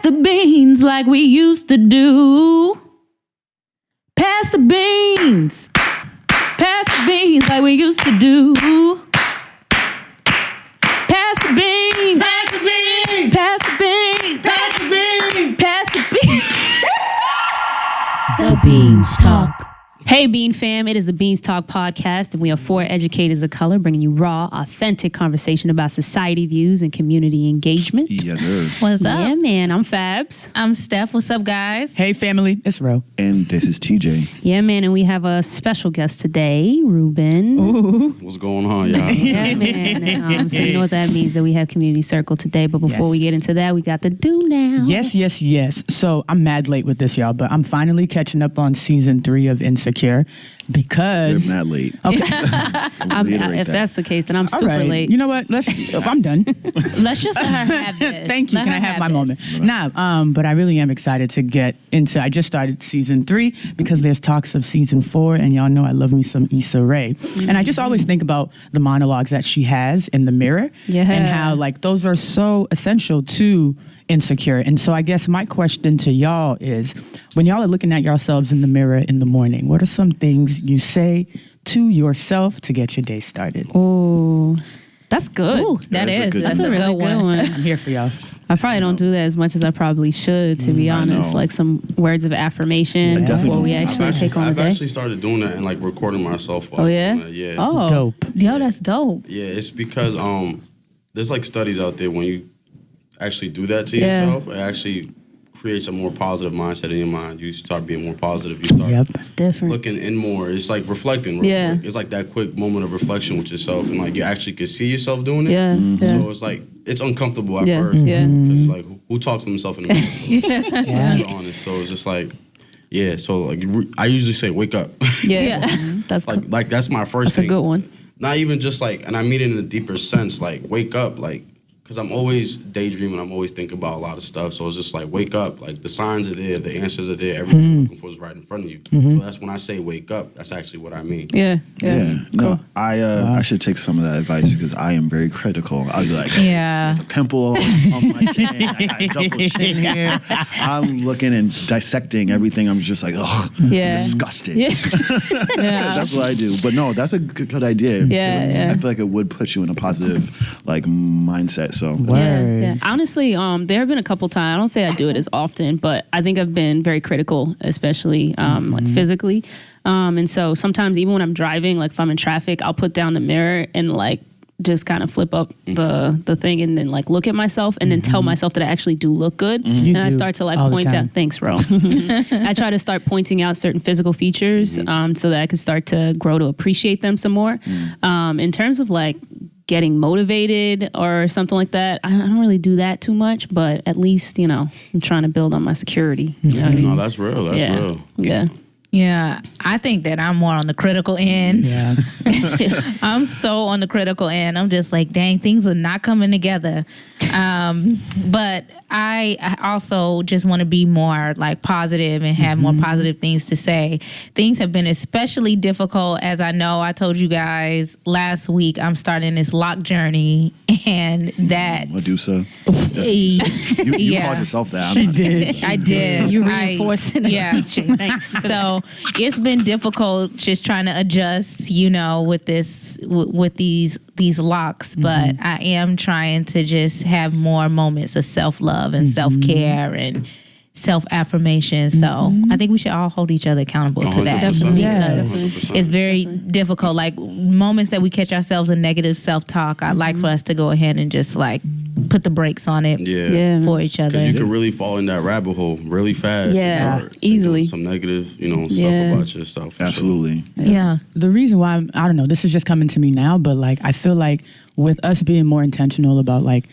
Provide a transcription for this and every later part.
the beans like we used to do. Pass the beans. Pass the beans like we used to do. Pass the beans. Pass the beans. Pass the beans. Pass the beans. Pass the beans. The Beans Talk. Hey, Bean fam, it is the Beans Talk podcast, and we are four educators of color bringing you raw, authentic conversation about society views and community engagement. Yes, sir. What's up? Yeah, man, I'm Fabs. I'm Steph. What's up, guys? Hey, family. It's Ro. And this is TJ. Yeah, man, and we have a special guest today, Ruben. Ooh. What's going on, y'all? Yeah, man. And, so you know what that means, that we have community circle today. But before we get into that, we got the do now. Yes. So I'm mad late with this, y'all, but I'm finally catching up on season 3 of Insecure because... You're mad late. Okay. If that's the case, then I'm super late. You know what? I'm done. Let's just let her have this. Thank you. Let Can I her have my this. moment? But I really am excited to get into... I just started season 3 because there's talks of season 4, and y'all know I love me some Issa Rae. Mm-hmm. And I just always think about the monologues that she has in the mirror and how like those are so essential to Insecure. And so I guess my question to y'all is, when y'all are looking at yourselves in the mirror in the morning, what are some things you say to yourself to get your day started? Oh, that's good. Ooh, That's a really good one. I'm here for y'all. I probably don't do that as much as I probably should, to be honest. know. Like some words of affirmation definitely before we don't. actually take on the I've day. actually started doing that and like recording myself. Oh, yeah? Yeah. Oh. Dope. Yo, that's dope. Yeah, it's because there's like studies out there when you actually do that to Yeah. yourself, it actually creates a more positive mindset in your mind. You start being more positive. You start It's different. looking in more. It's like reflecting. Real Yeah. quick. It's like that quick moment of reflection with yourself, and like you actually can see yourself doing it. Yeah. So it's like it's uncomfortable at Yeah. first. Yeah. Because like who talks to themselves in the mirror? To be honest. So it's just like, yeah. So like I usually say, wake up. Yeah. That's cool. like that's my first That's a thing. good one. Not even just like, and I mean it in a deeper sense, like wake up, like, because I'm always daydreaming, I'm always thinking about a lot of stuff. So it's just like, wake up, like the signs are there, the answers are there, everything you're looking for is right in front of you. So that's when I say wake up, that's actually what I mean. Yeah. No, I should take some of that advice because I am very critical. I'll be like, Yeah. there's a pimple on my chin. I got a double chin here. I'm looking and dissecting everything. I'm just like, oh, Yeah. disgusted. Yeah. That's what I do. But no, that's a good idea. Yeah. I feel like it would put you in a positive like mindset. So Yeah. Honestly, there have been a couple times. I don't say I do it as often, but I think I've been very critical, especially like physically. And so sometimes even when I'm driving, like if I'm in traffic, I'll put down the mirror and like just kind of flip up the thing and then like look at myself and then tell myself that I actually do look good. And I start to like point out, thanks, Ro. I try to start pointing out certain physical features so that I can start to grow to appreciate them some more. In terms of like getting motivated or something like that, I don't really do that too much, but at least, you know, I'm trying to build on my security. You know what I mean? No, that's real. That's real. Yeah. Yeah. I think that I'm more on the critical end. Yeah. I'm so on the critical end. I'm just like, dang, things are not coming together. But I also just want to be more like positive and have more positive things to say. Things have been especially difficult, as I know I told you guys last week. I'm starting this lock journey, and that Medusa. You Yeah. called yourself that. She did. I did. You reinforcing the yeah. teaching. Thanks. So it's been difficult just trying to adjust, you know, with this, with these locks. But I am trying to just have more moments of self-love and self-care and self-affirmation. So I think we should all hold each other accountable to that. 100%. Because 100%. it's very difficult. Like moments that we catch ourselves in negative self-talk, I'd like for us to go ahead and just like put the brakes on it for each other. Because you can really fall in that rabbit hole really fast. Yeah, and start easily. thinking some negative, stuff about yourself. for Absolutely. Yeah. The reason why I don't know, this is just coming to me now, but like I feel like with us being more intentional about like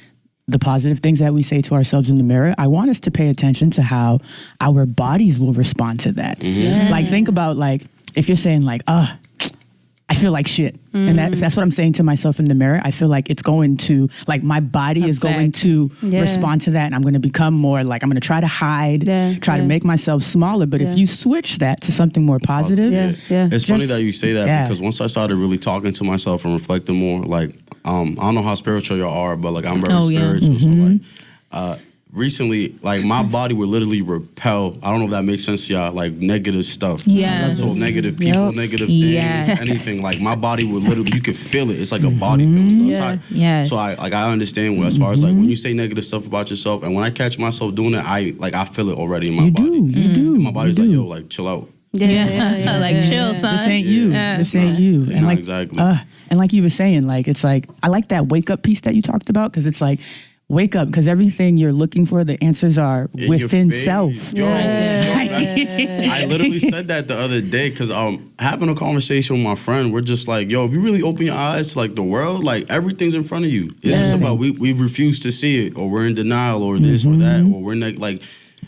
the positive things that we say to ourselves in the mirror, I want us to pay attention to how our bodies will respond to that. Like think about like if you're saying like, I feel like shit. And if that's what I'm saying to myself in the mirror, I feel like it's going to, like my body is going to respond to that, and I'm going to become more like, I'm going to try to hide, try to make myself smaller. But if you switch that to something more positive. It's funny that you say that because once I started really talking to myself and reflecting more, like, I don't know how spiritual y'all are, but like I'm very spiritual. So like, recently, like my body would literally repel. I don't know if that makes sense to y'all. Like negative stuff. Yes. So negative people, Yep. negative things, Yes. anything. Like my body would literally, you could feel it. It's like a body feeling. So, Yeah. Yes. so I understand as far as like when you say negative stuff about yourself, and when I catch myself doing it, I feel it already in my You body. do. You do. And my body's you like, do. yo, like chill out. Like chill, son. This ain't you. Yeah. This ain't you. And Nah, like exactly. and like you were saying, like it's like I like that wake up piece that you talked about because it's like wake up because everything you're looking for, the answers are In your within face. self. Yo, I literally said that the other day because having a conversation with my friend, we're just like, yo, if you really open your eyes to like the world, like everything's in front of you. It's just about we refuse to see it, or we're in denial, or this or that, or we're like.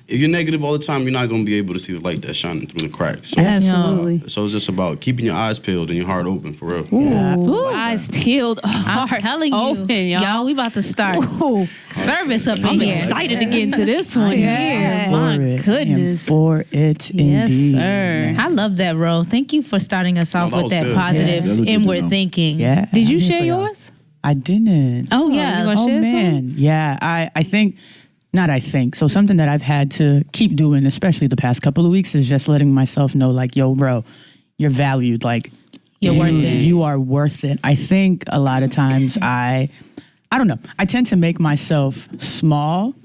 If you're negative all the time, you're not going to be able to see the light that's shining through the cracks. So, Absolutely. so it's just about keeping your eyes peeled and your heart open, for real. Ooh, eyes peeled, I'm hearts telling you, open, y'all. we about to start Ooh, service up in I'm here. excited to get into this one. Yeah. Yeah, my For it, goodness. and for it Yes, indeed. sir. I love that, bro. Thank you for starting us off that with was that good. positive Yeah, that was good to inward know. thinking. Yeah. Did you I'm here share for y'all. yours? I didn't. Oh you yeah. gonna Oh share some? man, yeah. I think, not I think. So something that I've had to keep doing, especially the past couple of weeks, is just letting myself know, like, yo, bro, you're valued. Like, You're worth it. You are worth it. I think a lot of times I don't know. I tend to make myself small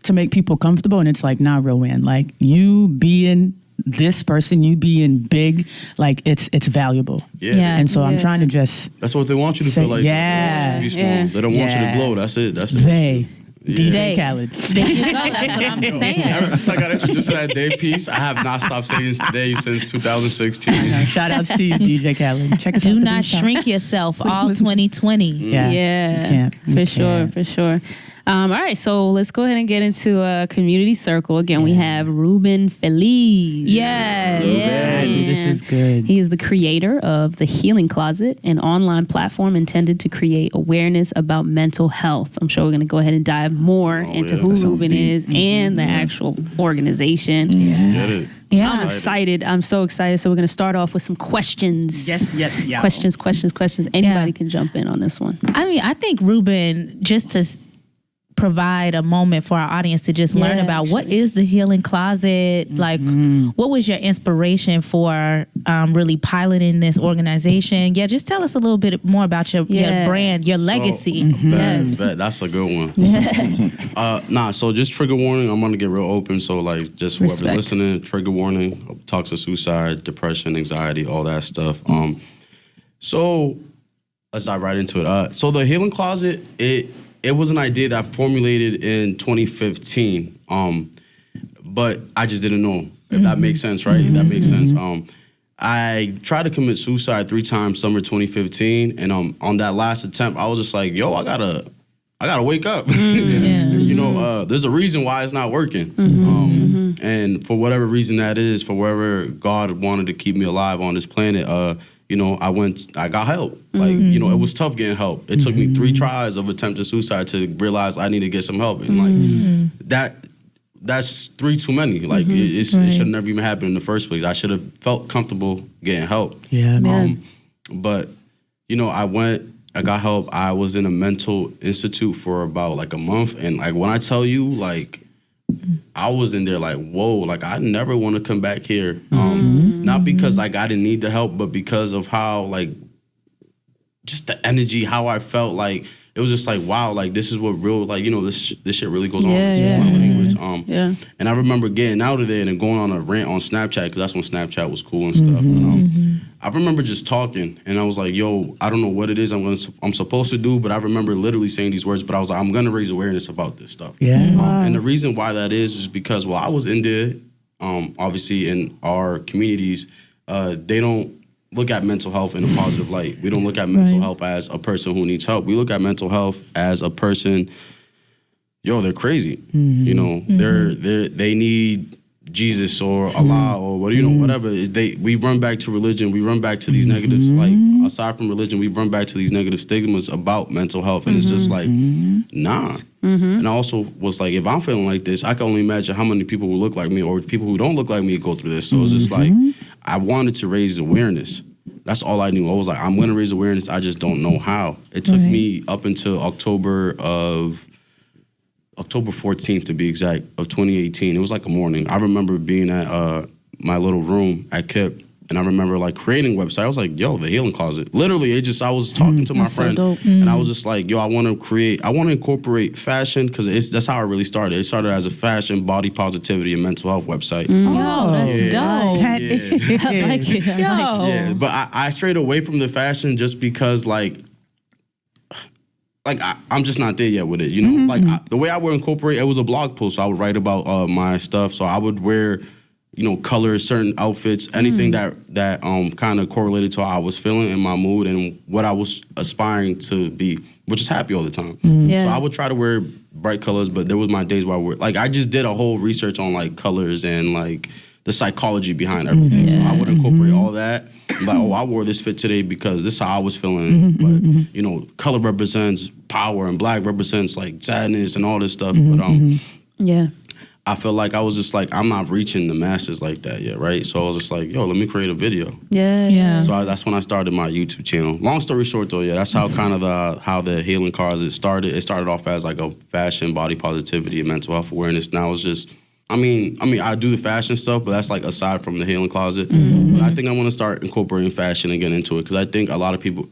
to make people comfortable, and it's like, nah, Rowan, like you being this person, you being big, like it's valuable. Yeah. Yeah. And so I'm Yeah. trying to just That's what they want you to Say- feel like. yeah. They want you to be small. Yeah. They don't want you to Yeah. glow. That's it. That's the they. DJ They. Khaled. There you go. That's what I'm saying. Ever since I got introduced to that day piece, I have not stopped saying day since 2016. Shout outs to you, DJ Khaled. Check us out. Do the not Boost Shop. shrink yourself all 2020. Yeah. Yeah, You can't. You for sure, can't. for sure. All right, so let's go ahead and get into a community circle. Again, we have Ruben Feliz. Yes. Yeah. Ooh, this is good. He is the creator of The Healing Closet, an online platform intended to create awareness about mental health. I'm sure we're going to go ahead and dive more into yeah. who That sounds Ruben deep. is and the actual organization. Get it. Yeah. I'm excited. I'm so excited. So we're going to start off with some questions. Yes, yeah. Questions. Anybody can jump in on this one. I mean, I think Ruben, just to provide a moment for our audience to just learn Yeah, about what is the Healing Closet, like what was your inspiration for really piloting this organization? Yeah, just tell us a little bit more about your brand, your legacy. Yes. Bet, that's a good one. So just trigger warning, I'm gonna get real open. So like just whoever's Respect. listening, trigger warning, talks of suicide, depression, anxiety, all that stuff. So let's dive right into it. So the Healing Closet, it was an idea that I formulated in 2015. But I just didn't know if that makes sense, right? That makes sense. I tried to commit suicide 3 times summer 2015, and on that last attempt, I was just like, yo, I gotta wake up. You know, there's a reason why it's not working. And for whatever reason that is, for wherever God wanted to keep me alive on this planet, you know, I got help. Like, you know, it was tough getting help. It took me 3 tries of attempted suicide to realize I need to get some help. And like that's 3 too many. Like it should have never even happened in the first place. I should have felt comfortable getting help. Yeah, man. But, you know, I got help. I was in a mental institute for about like a month. And like when I tell you, like, I was in there like, whoa, like I never want to come back here. Not because like I didn't need the help, but because of how like just the energy, how I felt. Like it was just like, wow, like this is what real, like, you know, this shit really goes on. Yeah, This is my language. And I remember getting out of there and going on a rant on Snapchat, because that's when Snapchat was cool and stuff. And, I remember just talking, and I was like, yo, I don't know what it is I'm supposed to do, but I remember literally saying these words, but I was like, I'm gonna raise awareness about this stuff. Yeah. And the reason why that is because while I was in there, obviously in our communities, they don't look at mental health in a positive light. We don't look at mental health as a person who needs help. We look at mental health as a person, yo, they're crazy. You know, they need Jesus or Allah or what, you know, whatever. We run back to religion. We run back to these negatives. Like aside from religion, we run back to these negative stigmas about mental health, and it's just like, nah. And I also was like, if I'm feeling like this, I can only imagine how many people who look like me or people who don't look like me go through this. So it's just like, I wanted to raise awareness. That's all I knew. I was like, I'm gonna raise awareness. I just don't know how. It took me up until October of October 14th to be exact, of 2018. It was like a morning. I remember being at my little room at KIP, and I remember like creating a website. I was like, yo, the healing closet. Literally, I was talking to my friend, and I was just like, yo, I want to incorporate fashion, because that's how it really started. It started as a fashion, body positivity, and mental health website. Yo, that's dope. That I like it. I like it. Yeah, but I strayed away from the fashion just because I'm just not there yet with it, you know. The way I would incorporate it was a blog post. So I would write about my stuff. So I would wear, colors, certain outfits, anything that kind of correlated to how I was feeling in my mood and what I was aspiring to be, which is happy all the time. Yeah. So I would try to wear bright colors, but there was my days where I just did a whole research on colors and the psychology behind everything. So I would incorporate all that. I wore this fit today because this is how I was feeling. But color represents power, and black represents sadness and all this stuff. But Yeah. I feel like I was just I'm not reaching the masses like that yet, right? So I was just let me create a video. Yeah. So that's when I started my YouTube channel. Long story short, though, that's how kind of how the healing closet started. It started off as a fashion, body positivity, and mental health awareness. Now it's just, I do the fashion stuff, but that's aside from the healing closet. But I think I want to start incorporating fashion again into it, because I think a lot of people,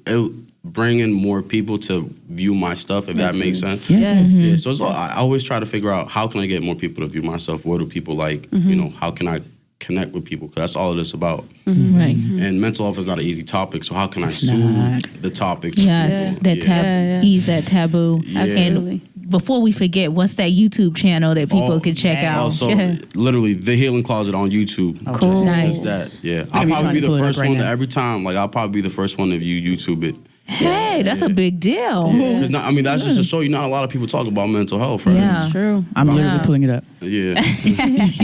bringing more people to view my stuff, if that makes sense. Yes. Yeah, so I always try to figure out, how can I get more people to view my stuff? What do people like? How can I connect with people? Because that's all it is about. Right. And mental health is not an easy topic, so how can I soothe the topic? Yes, ease that taboo. Absolutely. And before we forget, what's that YouTube channel that people can check out? Also, literally, The Healing Closet on YouTube. Cool. Nice. Just that, yeah. I'm I'll probably be trying to the pull it first up right one now. every time. I'll probably be the first one to view YouTube it. Hey, that's a big deal. Because that's just to show you, not a lot of people talk about mental health, right? Yeah. It's true. I'm literally pulling it up. Yeah.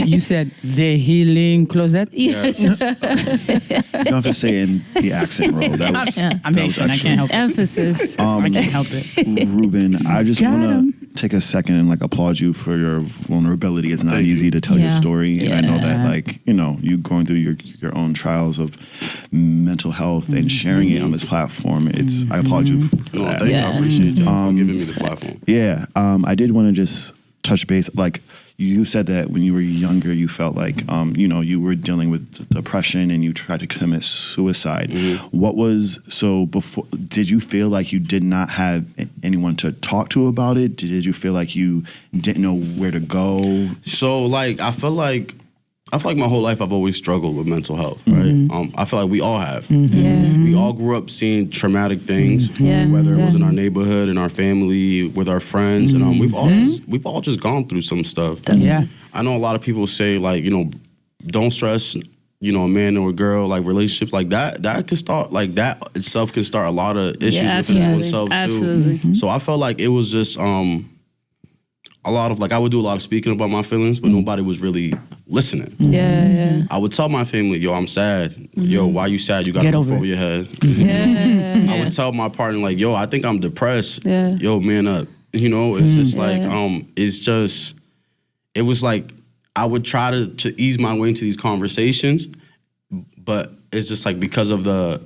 You said the healing closet. Yes. You don't have to say in the accent role. That was, I'm that was Haitian. I can't help it. Emphasis. I can't help it. Ruben, I just Got want him. to take a second and applaud you for your vulnerability. It's not Thank easy you. to tell your Yeah. story, and I know Yeah. that you going through your own trials of mental health and sharing it on this platform. I applaud you for No, that. thank you. I appreciate you for giving me the platform. Yeah, I did want to just touch base. You said that when you were younger, you felt you were dealing with depression and you tried to commit suicide. What was before? Did you feel like you did not have anyone to talk to about it? Did you feel like you didn't know where to go? So I feel like my whole life I've always struggled with mental health, right? I feel like we all have. Yeah. We all grew up seeing traumatic things, Yeah. whether it was in our neighborhood, in our family, with our friends, and we've all just gone through some stuff. Yeah. I know a lot of people say don't stress. A man or a girl, relationships like that could start, that itself can start a lot of issues within absolutely. oneself too. Absolutely. So I felt like it was just a lot of I would do a lot of speaking about my feelings, but nobody was really listening. Yeah. I would tell my family, yo, I'm sad. Yo, why you sad? You got Get a roof over over it. your head. Yeah. I would tell my partner, yo, I think I'm depressed. Yeah. Yo, man up. It's just it's just, it was I would try to ease my way into these conversations, but it's just because of the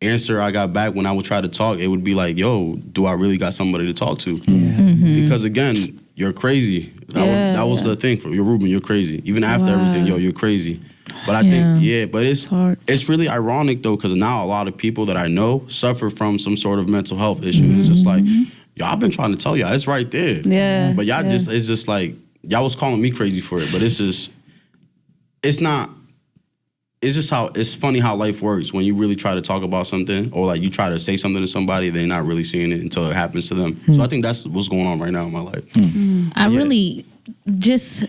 answer I got back when I would try to talk, it would be yo, do I really got somebody to talk to? Because again, you're crazy. That was the thing for you, Ruben. You're crazy. Even after everything, yo, you're crazy. But I think, but it's really ironic though, because now a lot of people that I know suffer from some sort of mental health issue. And it's just yo, I've been trying to tell y'all, it's right there. Yeah. But y'all it's just y'all was calling me crazy for it. But it's just it's funny how life works when you really try to talk about something, or you try to say something to somebody, they're not really seeing it until it happens to them. So I think that's what's going on right now in my life. I really just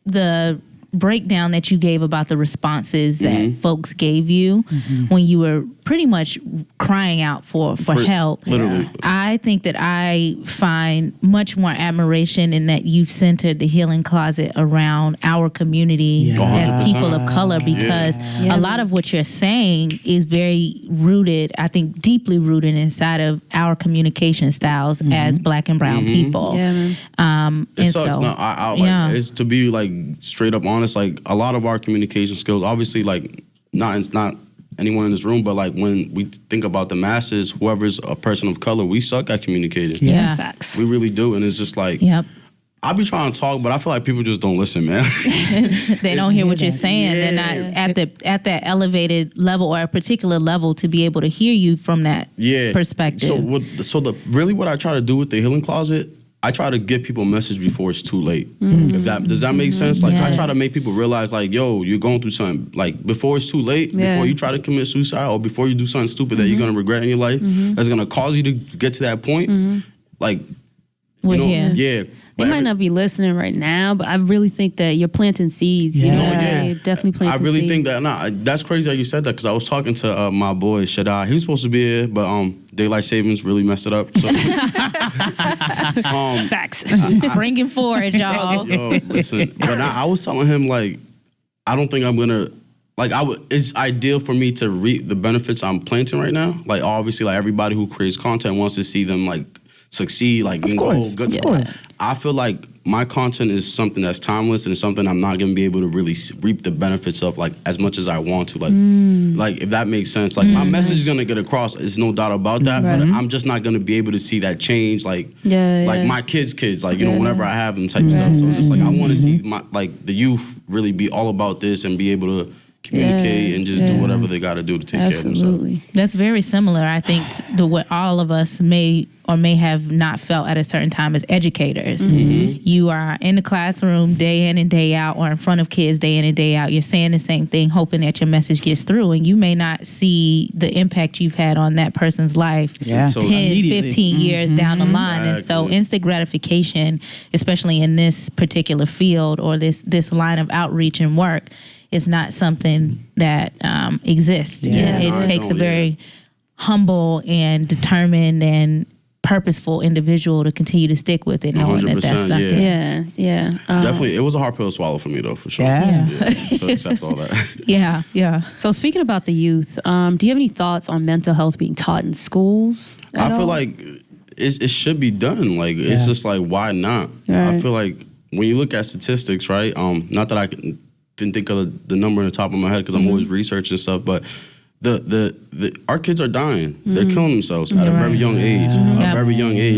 the breakdown that you gave about the responses that folks gave you when you were pretty much crying out for help. Literally. I think that I find much more admiration in that you've centered the healing closet around our community as 100%. people of color, because a lot of what you're saying is very rooted, I think deeply rooted inside of our communication styles as Black and brown people. Yeah, man. It sucks. It's to be straight up honest. A lot of our communication skills, obviously, not anyone in this room, but when we think about the masses, whoever's a person of color, we suck at communicating. Yeah. Facts. We really do, and it's just Yep. I be trying to talk, but I feel like people just don't listen, man. They don't hear what you're saying. They're not at that elevated level or a particular level to be able to hear you from that perspective. Really what I try to do with the healing closet, I try to give people a message before it's too late. Does that make sense? Like I try to make people realize, like, yo, you're going through something. Like before it's too late, before you try to commit suicide, or before you do something stupid that you're gonna regret in your life, that's gonna cause you to get to that point. Like, We're here. They might not be listening right now, but I really think that you're planting seeds. You know, you're definitely planting seeds. I really think that. That's crazy how you said that, because I was talking to my boy Shaddai. He was supposed to be here, but daylight savings really messed it up. So. Facts. Bringing forward, y'all. Yo, listen, but I was telling him, like, I don't think I'm gonna. Like, it's ideal for me to reap the benefits I'm planting right now. Like, obviously, like everybody who creates content wants to see them like succeed, like of course. I feel like my content is something that's timeless, and it's something I'm not gonna be able to really reap the benefits of, like, as much as I want to. Like if that makes sense. Like my message is gonna get across. There's no doubt about that. But I'm just not gonna be able to see that change. Like my kids. Like, you know, whenever I have them type stuff. So it's just like I want to see the youth really be all about this and be able to communicate and just do whatever they got to do to take care of themselves. That's very similar, I think, to what all of us may or may have not felt at a certain time as educators. You are in the classroom day in and day out, or in front of kids day in and day out. You're saying the same thing, hoping that your message gets through, and you may not see the impact you've had on that person's life 10, 15 years down the line. And so instant gratification, especially in this particular field or this line of outreach and work, is not something that exists. It takes a very humble and determined and purposeful individual to continue to stick with it, knowing that that's stuck in. Definitely, it was a hard pill to swallow for me, though, for sure. To accept all that. So speaking about the youth, do you have any thoughts on mental health being taught in schools? I feel like it should be done. Like, it's just like, why not? I feel like when you look at statistics, right? Not that I didn't think of the number on the top of my head, because I'm always researching stuff, but our kids are dying. They're killing themselves at a very young age.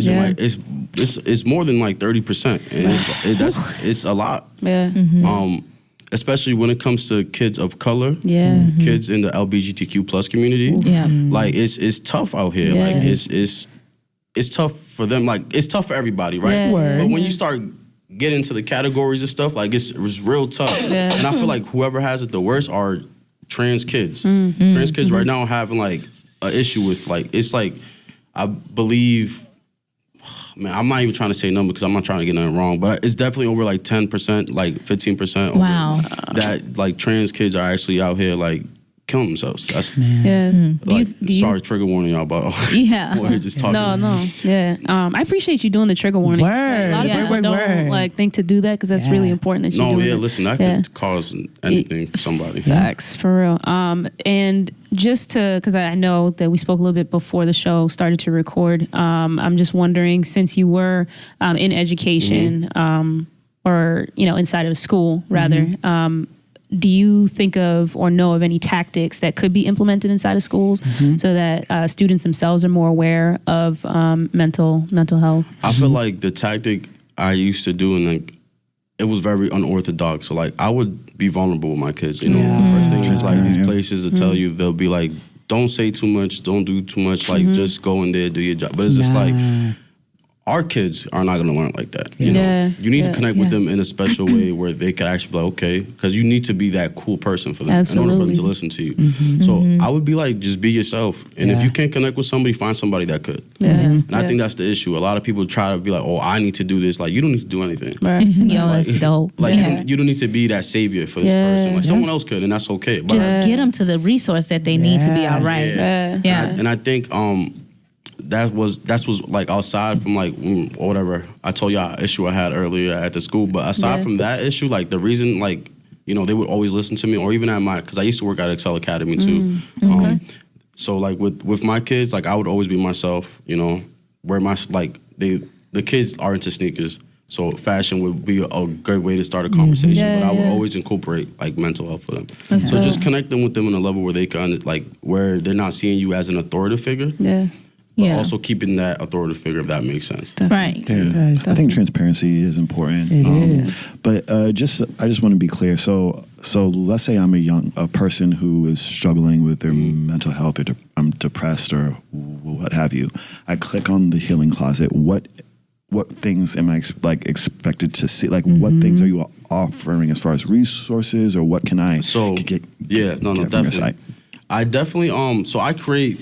And like it's more than like 30%, and it's a lot. Especially when it comes to kids of color, kids in the LGBTQ plus community. Like it's tough out here. Like it's tough for them. Like it's tough for everybody, right? But when you start get into the categories and stuff, like it was real tough. And I feel like whoever has it the worst are trans kids. Trans kids right now are having like an issue with, like, it's like, I believe, man, I'm not even trying to say a number because I'm not trying to get nothing wrong, but it's definitely over like 10%, like 15%. Wow. That like trans kids are actually out here like killing themselves. That's sorry, trigger warning y'all, but just talking. I appreciate you doing the trigger warning. A lot of people don't like think to do that, because that's really important that you do it. Listen, that could cause anything for somebody. Facts, for real. And just to, because I know that we spoke a little bit before the show started to record, I'm just wondering, since you were in education, or, you know, inside of school rather, do you think of or know of any tactics that could be implemented inside of schools so that students themselves are more aware of mental health? I feel like the tactic I used to do, and like it was very unorthodox. So like I would be vulnerable with my kids. You know, the first thing is like these places that tell you, they'll be like, don't say too much, don't do too much. Like just go in there, do your job. But it's just like, our kids are not going to learn like that. You know, you need to connect with them in a special way where they could actually be like, okay, because you need to be that cool person for them in order for them to listen to you. So I would be like, just be yourself. And if you can't connect with somebody, find somebody that could. And I think that's the issue. A lot of people try to be like, oh, I need to do this. Like, you don't need to do anything. Yo, that's dope. Like, you don't need to be that savior for this person. Like, someone else could, and that's okay. But just get them to the resource that they need to be all right. And I think that was like outside from like whatever I told y'all issue I had earlier at the school, but aside from that issue, like the reason, like, you know, they would always listen to me, or even at because I used to work at Excel Academy too. So like with my kids, like I would always be myself, you know, wear my, like the kids are into sneakers, so fashion would be a great way to start a conversation. But I would always incorporate like mental health for them. So just connect them with them on a level where they can, like, where they're not seeing you as an authoritative figure. but also keeping that authority figure, if that makes sense. Right. Yeah. I think transparency is important. It is. But I just want to be clear. So let's say I'm a person who is struggling with their mental health, or I'm depressed or what have you. I click on the healing closet. What things am I expected to see? Like what things are you offering as far as resources, or what can I get from your definitely. site? I definitely so I create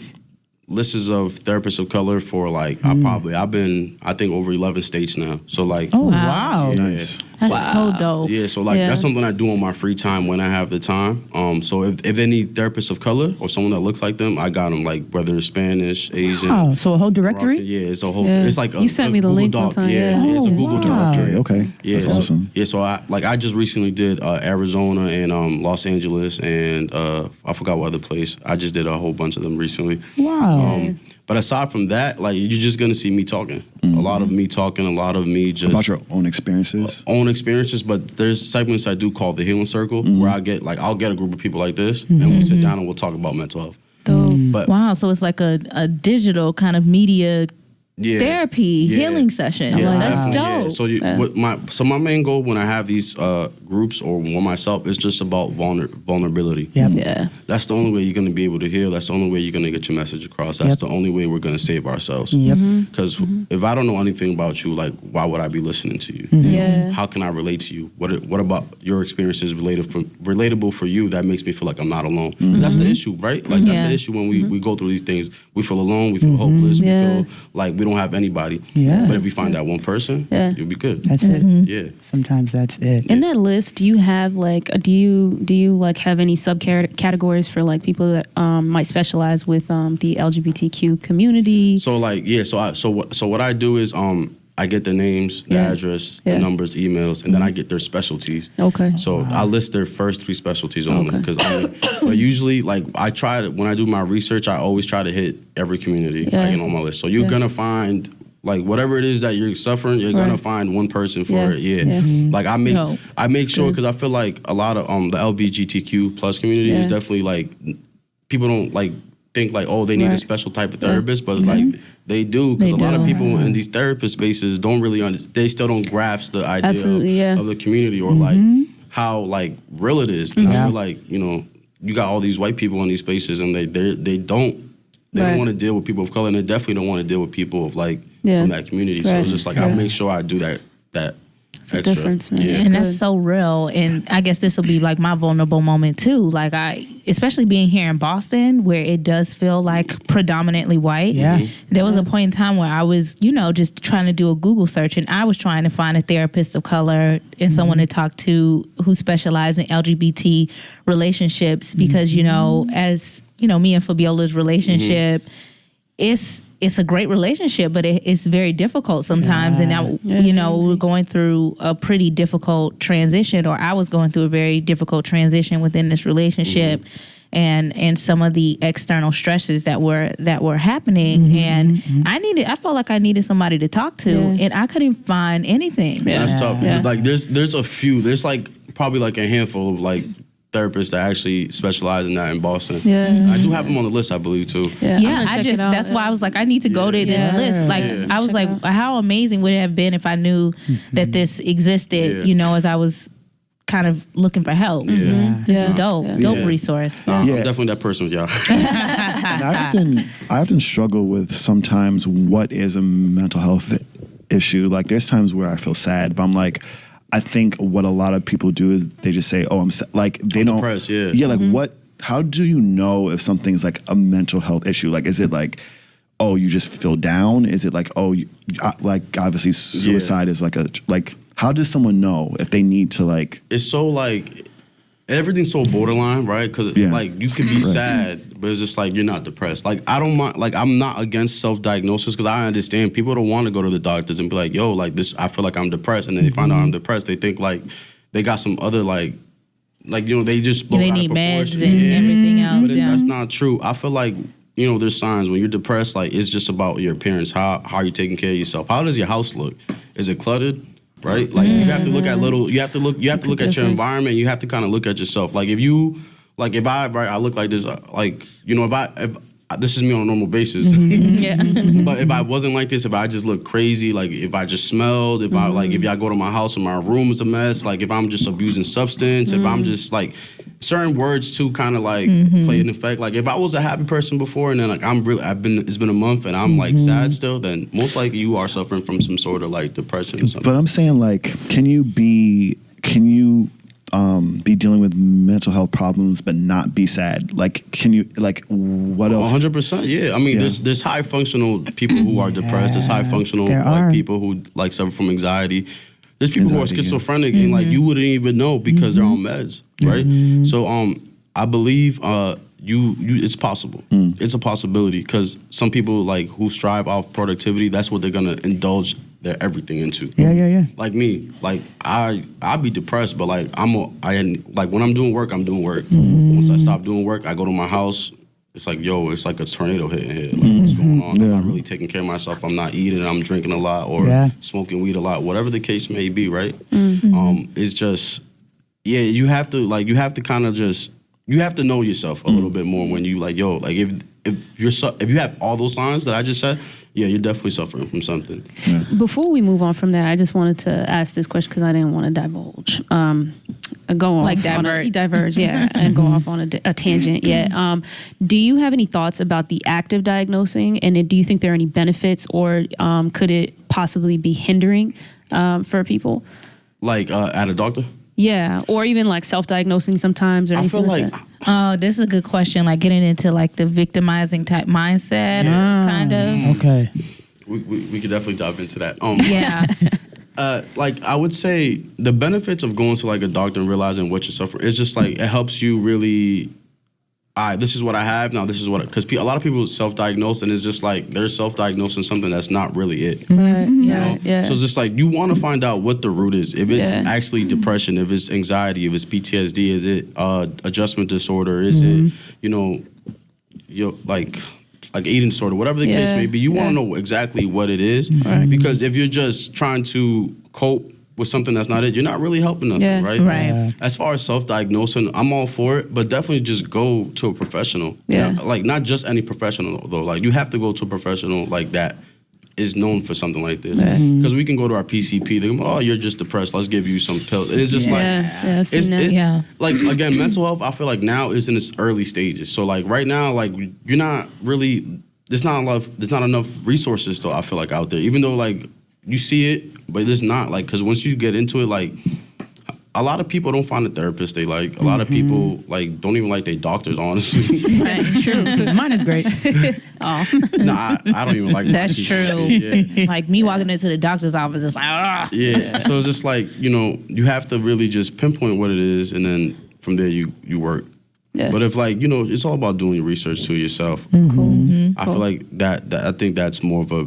lists of therapists of color for like I've been I think over 11 states now. So like wow. Nice. That's so dope. Yeah, so like that's something I do on my free time when I have the time. So if any therapists of color or someone that looks like them, I got them, like whether it's Spanish, Asian. Oh, so a whole directory? Moroccan. Yeah, it's a whole. It's like you sent me the Google link Doc. one time. Yeah, it's a Google directory. Okay. Yeah, That's awesome. Yeah, so I just recently did Arizona and Los Angeles and I forgot what other place. I just did a whole bunch of them recently. Wow. But aside from that, like you're just gonna see me talking. A lot of me talking, a lot of me just About your own experiences. But there's segments I do called the Healing Circle where I'll get a group of people like this and we'll sit down and we'll talk about mental health. But Wow, so it's like a digital kind of media therapy healing session. Yeah, That's definitely, dope. Yeah. So my main goal when I have these groups or one myself is just about vulnerability. Yep. Yeah. That's the only way you're going to be able to heal. That's the only way you're going to get your message across. That's the only way we're going to save ourselves. Because if I don't know anything about you, like why would I be listening to you? Yeah. How can I relate to you? What about your experiences relatable for you that makes me feel like I'm not alone? That's the issue, right? Like that's the issue when we go through these things. We feel alone. We feel hopeless. We feel like we don't have anybody. Yeah. But if we find that one person, you'll be good. That's it. Yeah. Sometimes that's it. In that list, do you have like do you like have any subcategories for like people that might specialize with the LGBTQ community? So like so what I do is I get the names, the address, the numbers, the emails, and then I get their specialties. Okay. So I list their first 3 specialties on them because but usually like I try to when I do my research, I always try to hit every community like on my list. So you're gonna find like whatever it is that you're suffering, you're gonna find one person for it. Yeah. Like I make sure because I feel like a lot of the LGBTQ plus community is definitely like people don't like think like they need a special type of therapist, but like they do because a lot of people in these therapist spaces don't really they still don't grasp the idea of the community or like how like real it is. And I feel like you got all these white people in these spaces and they don't want to deal with people of color and they definitely don't want to deal with people of like from that community. So it's just like I make sure I do that. It's a difference, man. And that's so real. And I guess this will be like my vulnerable moment too. Like especially being here in Boston where it does feel like predominantly white. Yeah. There was a point in time where I was, just trying to do a Google search and I was trying to find a therapist of color and someone to talk to who specialized in LGBT relationships because, as, me and Fabiola's relationship, it's a great relationship, but it's very difficult sometimes. And now, we're going through a pretty difficult transition, or I was going through a very difficult transition within this relationship, and some of the external stresses that were happening. And I felt like I needed somebody to talk to, and I couldn't find anything. That's tough. Like there's a few. There's like probably like a handful of like therapists that actually specialize in that in Boston. Yeah. I do have them on the list, I believe, too. That's why I was like, I need to go to this list. Like, I was like, how amazing would it have been if I knew that this existed, as I was kind of looking for help. This is dope resource. I'm definitely that person with y'all. And I often struggle with sometimes what is a mental health issue. Like, there's times where I feel sad, but I'm like, I think what a lot of people do is they just say, "Oh, I'm like they don't." Depressed, like what? How do you know if something's like a mental health issue? Like, is it like, oh, you just feel down? Is it like, oh, like obviously suicide is like how does someone know if they need to like? It's so like everything's so borderline, right? Because like you can be sad, but it's just like you're not depressed. Like I don't mind. Like I'm not against self-diagnosis because I understand people don't want to go to the doctors and be like, "Yo, like this, I feel like I'm depressed," and then they find out I'm depressed. They think like they got some other like they just blow they out need of meds proportion. and everything else. But that's not true. I feel like there's signs when you're depressed. Like it's just about your appearance. How are you taking care of yourself? How does your house look? Is it cluttered? Right, like you have to look at You have to look at your environment. You have to kind of look at yourself. Like if I look like this, like if this is me on a normal basis. Yeah. But if I wasn't like this, if I just look crazy, like if I just smelled, if I like if y'all go to my house and my room is a mess, like if I'm just abusing substance, if I'm just like certain words too kind of like play an effect. Like if I was a happy person before and then like it's been a month and I'm like sad still, then most likely you are suffering from some sort of like depression or something. But I'm saying like, can you be dealing with mental health problems but not be sad? Like, can you, like, what else? 100%, yeah. I mean, there's high functional people who are depressed. There's high functional like people who like suffer from anxiety. There's people who are schizophrenic and like you wouldn't even know because they're on meds, right? So I believe it's possible. It's a possibility because some people like who strive off productivity, that's what they're gonna indulge their everything into. Yeah. Like me, like I be depressed, but like like when I'm doing work, I'm doing work. Once I stop doing work, I go to my house. It's like, yo, it's like a tornado hitting here. Like, what's going on? I'm not really taking care of myself. I'm not eating. I'm drinking a lot or smoking weed a lot. Whatever the case may be, right? It's just, you have to kind of just, you have to know yourself a little bit more when you like, yo, like if you have all those signs that I just said, you're definitely suffering from something. Yeah. Before we move on from that, I just wanted to ask this question because I didn't want to divulge. Go off Like diverge, and go off on a tangent. Do you have any thoughts about the active diagnosing, and do you think there are any benefits, or could it possibly be hindering for people? Like at a doctor? Yeah, or even like self-diagnosing sometimes, or anything like that. Oh, this is a good question. Like getting into like the victimizing type mindset, kind of. Okay. We could definitely dive into that. Yeah. Like I would say the benefits of going to like a doctor and realizing what you're suffering is just like it helps you really. This is what I have now. This is what because a lot of people self-diagnose and it's just like they're self-diagnosing something that's not really it. Yeah. So it's just like you want to find out what the root is. If it's actually depression, if it's anxiety, if it's PTSD, is it adjustment disorder? Is it like eating disorder? Whatever the case may be, you want to know exactly what it is because if you're just trying to cope with something that's not it, you're not really helping nothing, right? Right. As far as self-diagnosing, I'm all for it, but definitely just go to a professional. Yeah. Like not just any professional though. Like you have to go to a professional like that is known for something like this. Because we can go to our PCP, they go, oh, you're just depressed, let's give you some pills. And it's just I've seen that. like again, mental health, I feel like now is in its early stages. So like right now, like you're not really there's not enough resources still, I feel like, out there. Even though like you see it, but it's not like because once you get into it, like a lot of people don't find a therapist they like. A lot of people like don't even like their doctors, honestly. That's true. Mine is great. Nah, I don't even like. That's my true. Yeah. Like me walking into the doctor's office, it's like, ah. Yeah. So it's just like you have to really just pinpoint what it is, and then from there you work. Yeah. But if like it's all about doing your research to yourself. I feel like that I think that's more of a.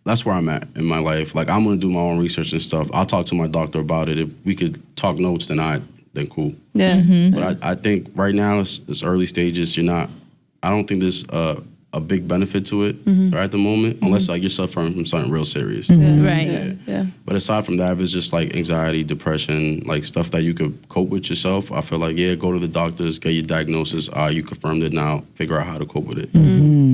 That's where I'm at in my life. Like I'm gonna do my own research and stuff. I'll talk to my doctor about it. If we could talk notes, then cool. Yeah. But I think right now it's early stages. I don't think there's a big benefit to it right at the moment, unless like you're suffering from something real serious. Right. Yeah. But aside from that, if it's just like anxiety, depression, like stuff that you could cope with yourself, I feel like go to the doctors, get your diagnosis. You confirmed it now. Figure out how to cope with it.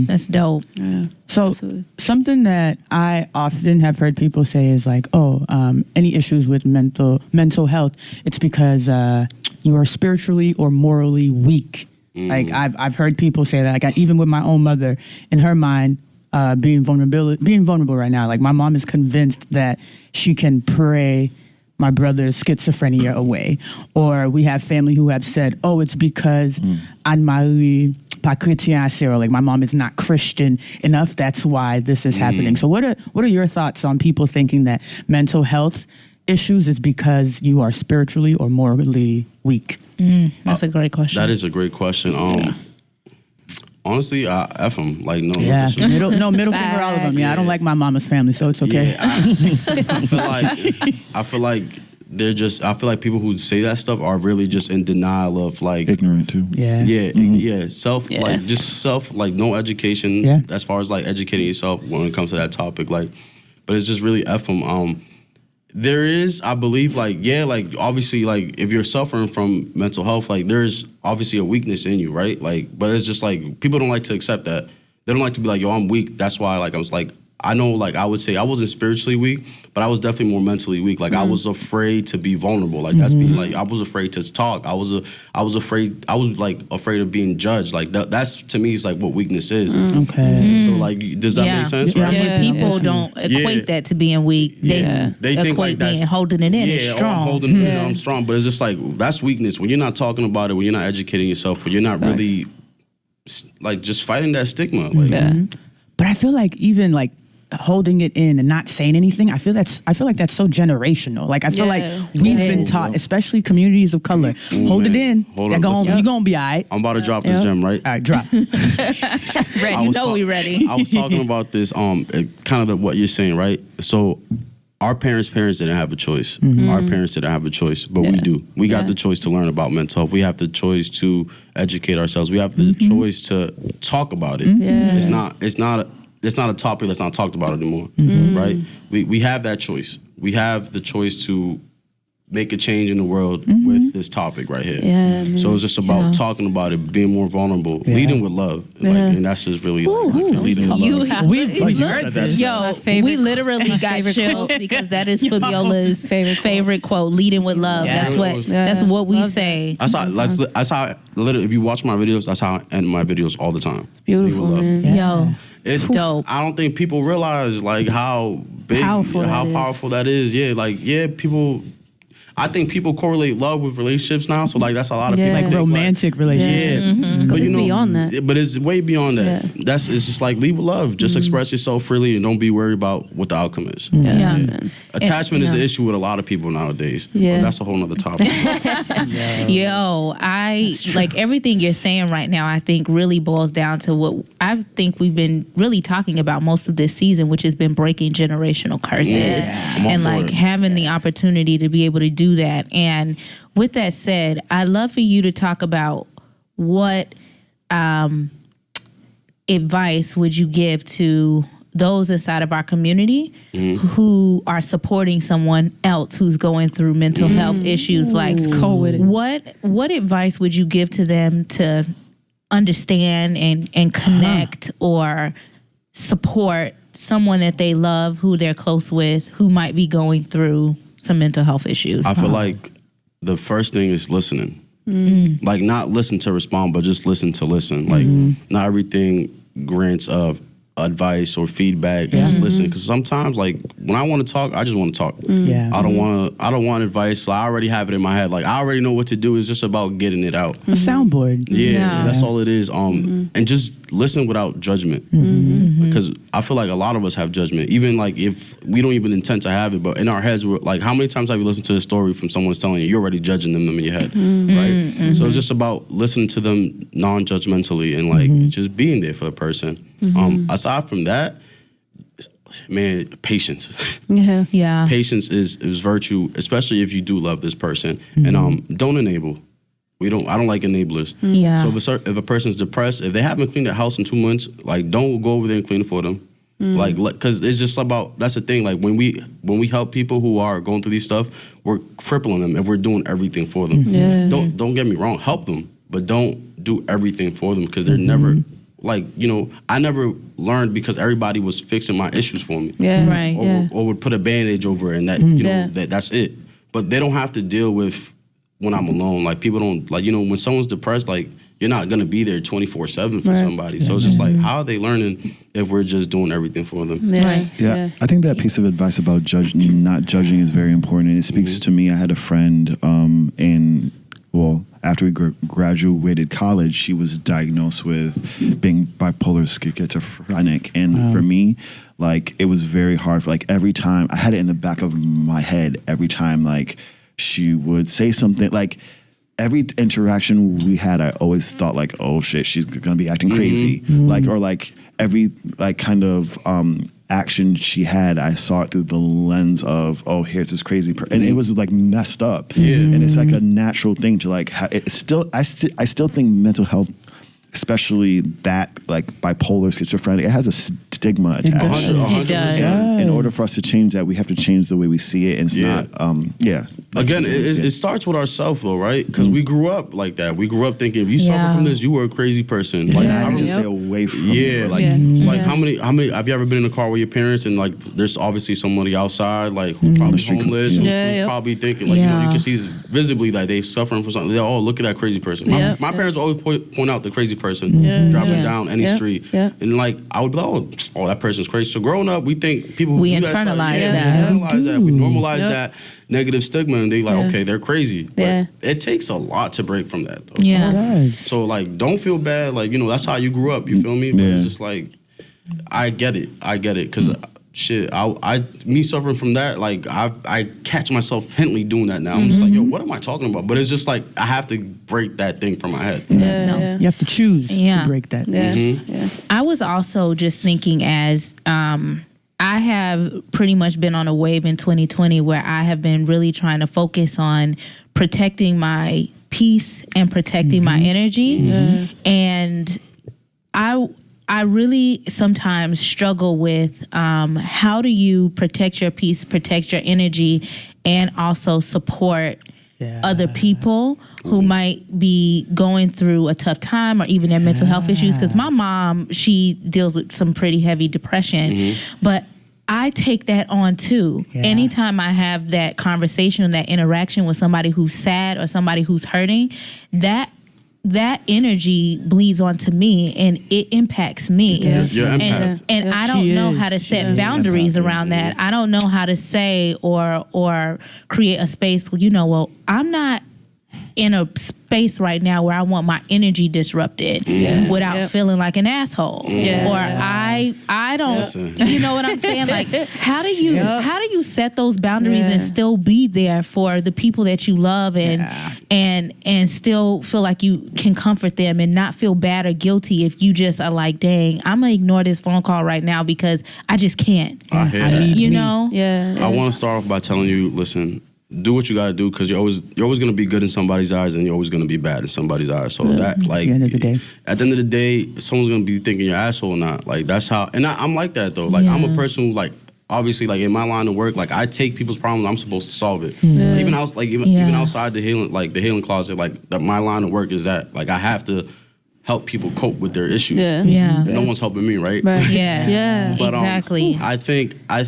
That's dope. Yeah. So something that I often have heard people say is like, any issues with mental health, it's because you are spiritually or morally weak. Like I've heard people say that. Like even with my own mother, in her mind, being vulnerable right now. Like my mom is convinced that she can pray my brother's schizophrenia away, or we have family who have said, "Oh, it's because Anne-Marie pas chrétien assez," or like my mom is not Christian enough. That's why this is happening. So what are your thoughts on people thinking that mental health issues is because you are spiritually or morally weak? That's a great question. That is a great question. Honestly, F them. Like, no. Yeah, middle finger, all of them. Yeah, I don't like my mama's family, so it's okay. Yeah, I feel like they're just. I feel like people who say that stuff are really just in denial of like ignorant too. Like no education as far as like educating yourself when it comes to that topic. Like, but it's just really F them. There is, I believe, like obviously, like if you're suffering from mental health, like there's obviously a weakness in you, right? Like, but it's just like people don't like to accept that. they don't like to be like, yo, I'm weak. That's why, like, I was like, I know, like, I would say I wasn't spiritually weak, but I was definitely more mentally weak. Like, I was afraid to be vulnerable. Like, that's being, like, I was afraid to talk. I was afraid of being judged. Like, that's, to me, is like what weakness is. Okay. So, like, does that make sense? Yeah, Right? but people don't equate that to being weak. They They think like equate that's being holding it in as strong. I'm holding it in, I'm strong. But it's just like, that's weakness. When you're not talking about it, when you're not educating yourself, when you're not really, like, just fighting that stigma. Like, But I feel like even like holding it in and not saying anything, I feel like that's so generational. Like I feel like we've been taught, especially communities of color, hold it in. Hold You're on, gonna be all right. I'm about to drop this gem, right? All right, drop. Ready? You know we ready. I was talking about this, kind of what you're saying, right? So our parents didn't have a choice. Our parents didn't have a choice, but we do. We got the choice to learn about mental health. We have the choice to educate ourselves. We have the choice to talk about it. It's not a topic that's not talked about anymore, right? We have that choice. We have the choice to make a change in the world with this topic right here. So it's just about talking about it, being more vulnerable, leading with love. Like, and that's just really leading with You love. have that's yo, we literally got chills because that is Fabiola's favorite quote, leading with love. Yeah. That's what we say. That's how literally, if you watch my videos, that's how I end my videos all the time. It's beautiful, man. Yo. It's dope. I don't think people realize like how big, powerful that is. Yeah, like people. I think people correlate love with relationships now. So like that's a lot of people Like think, romantic relationships. But it's beyond that. But it's way beyond that. It's just like lead with love. Just express yourself freely and don't be worried about what the outcome is. Man. Attachment is an issue with a lot of people nowadays. Yeah. But that's a whole nother topic. Yo, I like everything you're saying right now. I think really boils down to what I think we've been really talking about most of this season, which has been breaking generational curses and like having the opportunity to be able to do that. And with that said, I'd love for you to talk about what advice would you give to those inside of our community who are supporting someone else who's going through mental health issues. Like, what advice would you give to them to understand and connect or support someone that they love, who they're close with, who might be going through some mental health issues? I feel like the first thing is listening. Like not listen to respond, but just listen to listen. Like not everything grants of advice or feedback. Just listen, because sometimes like when I want to talk, I just want to talk. I don't want advice. So I already have it in my head. Like I already know what to do. It's just about getting it out. A soundboard. That's all it is. And just listen without judgment, because I feel like a lot of us have judgment, even like if we don't even intend to have it, but in our heads we're like, how many times have you listened to a story from someone's telling you, you're already judging them in your head, right? So it's just about listening to them non-judgmentally and like just being there for the person. Aside from that, man, patience. Patience is virtue, especially if you do love this person. And don't enable. I don't like enablers. So if a person's depressed, if they haven't cleaned their house in 2 months, like don't go over there and clean it for them. Like, because it's just about, that's the thing. Like when we help people who are going through these stuff, we're crippling them and we're doing everything for them. Don't get me wrong, help them, but don't do everything for them, because they're never. Like, you know, I never learned because everybody was fixing my issues for me. Or would put a bandage over it and that, you know, that's it. But they don't have to deal with when I'm alone. Like, people don't, like, you know, when someone's depressed, like, you're not going to be there 24/7 for somebody. So it's just like, how are they learning if we're just doing everything for them? I think that piece of advice about not judging is very important. And it speaks to me. I had a friend after we graduated college, she was diagnosed with being bipolar schizophrenic. And for me, like, it was very hard. For, like, every time, I had it in the back of my head, every time, like, she would say something, like, every interaction we had, I always thought, like, oh, shit, she's going to be acting crazy. Like, or, like, every, like, kind of action she had, I saw it through the lens of, oh, here's this crazy and it was like messed up. And it's like a natural thing to like it's still I still think mental health, especially that like bipolar schizophrenic, it has a stigma attached. It does. In order for us to change that, we have to change the way we see it, and it's not Again, it starts with ourselves, though, right? Because we grew up like that. We grew up thinking if you suffer from this, you were a crazy person. Like, I I need to remember- stay away from Yeah, it. like, Like, like how many? Have you ever been in a car with your parents and like there's obviously somebody outside like who probably street, homeless, who's probably thinking like you can see visibly like they suffering from something. They're look at that crazy person. My parents always point out the crazy person driving down any street, and like I would be like, oh that person's crazy. So growing up, we think people We do that stuff, internalize we that. internalize that. We normalize that negative stigma, and they like okay they're crazy. But it takes a lot to break from that though. Yeah. So like, don't feel bad. Like that's how you grew up. You feel me? But it's just like, I get it. Because shit, me suffering from that. Like I catch myself hently doing that now. I'm just like, yo, what am I talking about? But it's just like I have to break that thing from my head. You have to choose to break that. I was also just thinking as I have pretty much been on a wave in 2020 where I have been really trying to focus on protecting my peace and protecting my energy. And I really sometimes struggle with how do you protect your peace, protect your energy, and also support other people who might be going through a tough time or even their mental health issues. Because my mom, she deals with some pretty heavy depression, but I take that on too. Anytime I have that conversation or that interaction with somebody who's sad or somebody who's hurting, that energy bleeds onto me and it impacts me. Your impact. And I don't know how to set boundaries around that. I don't know how to say or create a space where, well, I'm not in a space right now where I want my energy disrupted without feeling like an asshole. Or I don't you know what I'm saying? Like how do you set those boundaries and still be there for the people that you love and still feel like you can comfort them and not feel bad or guilty if you just are like, dang, I'm gonna ignore this phone call right now because I just can't. I hear that. You know? I want to start off by telling you, listen, do what you got to do because you're always going to be good in somebody's eyes and you're always going to be bad in somebody's eyes. So that like At the end of the day, someone's going to be thinking you're an asshole or not. Like that's how, and I'm like that though. Like I'm a person who like obviously like in my line of work, like I take people's problems, I'm supposed to solve it. Even outside the healing closet, like my line of work is that like I have to help people cope with their issues. No one's helping me, right? But, exactly. I think I